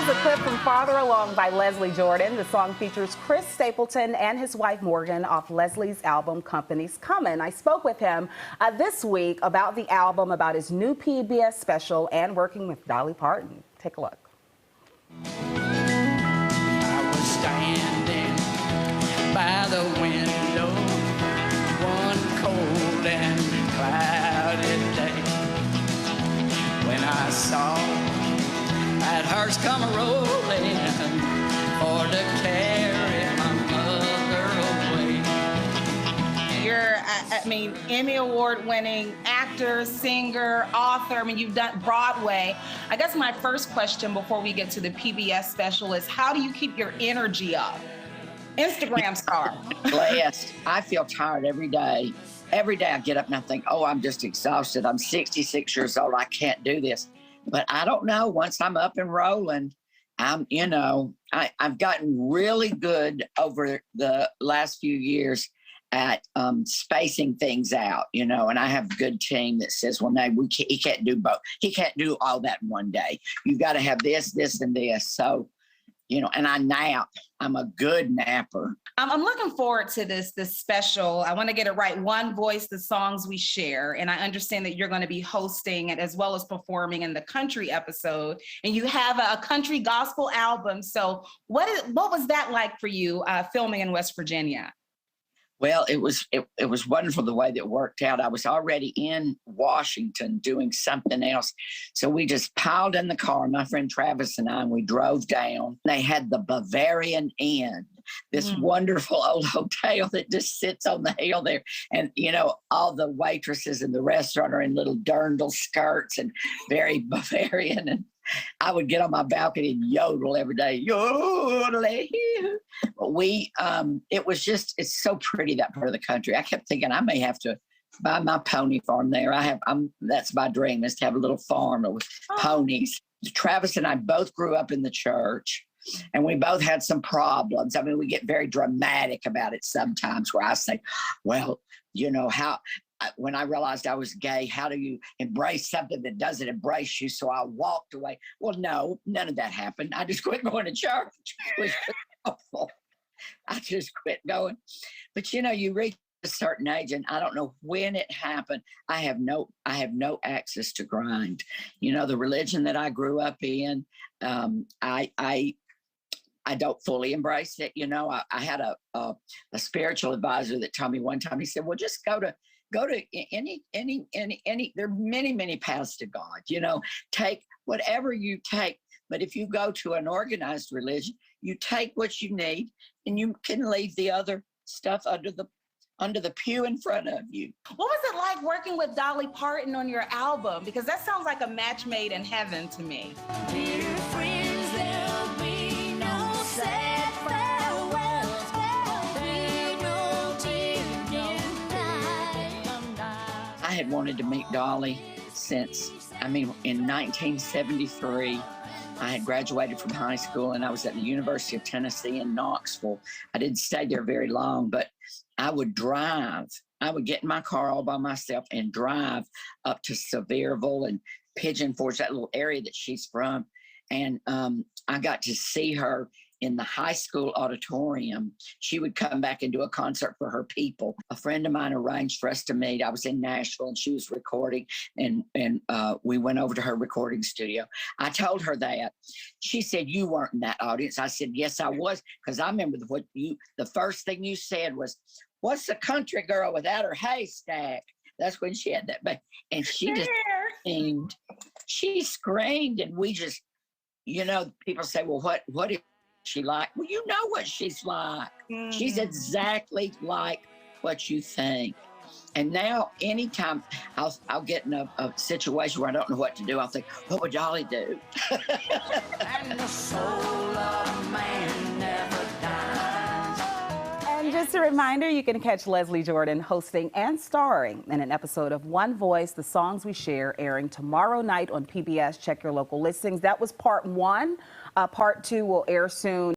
is a clip from Farther Along by Leslie Jordan. The song features Chris Stapleton and his wife Morgan off Leslie's album Company's Comin'. I spoke with him this week about the album, about his new PBS special, and working with Dolly Parton. Take a look. I was standing by the window one cold and cloudy day when I saw that hearse come rolling for to carry my mother away. You're, Emmy Award-winning actor, singer, author. You've done Broadway. I guess my first question before we get to the PBS special is, how do you keep your energy up? Instagram star. Blessed. I feel tired every day. Every day I get up and I think, oh, I'm just exhausted. I'm 66 years old. I can't do this. But I don't know. Once I'm up and rolling, I've gotten really good over the last few years at spacing things out, and I have a good team that says, well, no, he can't do both. He can't do all that in one day. You've got to have this, this, and this. So, and I nap. I'm a good napper. I'm looking forward to this special. I want to get it right. One Voice, the songs we share. And I understand that you're going to be hosting it as well as performing in the country episode. And you have a country gospel album. So what was that like for you filming in West Virginia? Well, it was wonderful the way that it worked out. I was already in Washington doing something else. So we just piled in the car, my friend Travis and I, and we drove down. They had the Bavarian Inn, this wonderful old hotel that just sits on the hill there. And, all the waitresses in the restaurant are in little dirndl skirts and very Bavarian. And I would get on my balcony and yodel every day. Yodel. But it's so pretty, that part of the country. I kept thinking I may have to buy my pony farm there. That's my dream, is to have a little farm with ponies. Travis and I both grew up in the church, and we both had some problems. We get very dramatic about it sometimes, where I say, well, when I realized I was gay, how do you embrace something that doesn't embrace you? So I walked away. Well, no, none of that happened. I just quit going to church. It was awful. I just quit going. But you reach a certain age, and I don't know when it happened. I have no access to grind. The religion that I grew up in, I don't fully embrace it. I had a spiritual advisor that told me one time, he said, well, just go to any, there are many, many paths to God, take whatever you take. But if you go to an organized religion, you take what you need and you can leave the other stuff under the pew in front of you. What was it like working with Dolly Parton on your album? Because that sounds like a match made in heaven to me. Dear friends, there'll be no sad farewells. I had wanted to meet Dolly since, in 1973. I had graduated from high school and I was at the University of Tennessee in Knoxville. I didn't stay there very long, but I would drive. I would get in my car all by myself and drive up to Sevierville and Pigeon Forge, that little area that she's from. And I got to see her in the high school auditorium. She would come back and do a concert for her people. A friend of mine arranged for us to meet. I was in Nashville and she was recording, and we went over to her recording studio. I told her that. She said, you weren't in that audience. I said, yes, I was, because I remember the first thing you said was, what's a country girl without her haystack? That's when she had that back. And she just screamed. She screamed, and we just, people say, well, what is she like? Well, you know what she's like. She's exactly like what you think. And now, anytime I'll get in a situation where I don't know what to do, I'll think, what would Dolly do? And the soul of man never dies. And just a reminder, you can catch Leslie Jordan hosting and starring in an episode of One Voice, the songs we share, airing tomorrow night on PBS. Check your local listings. That was part one. Part two will air soon.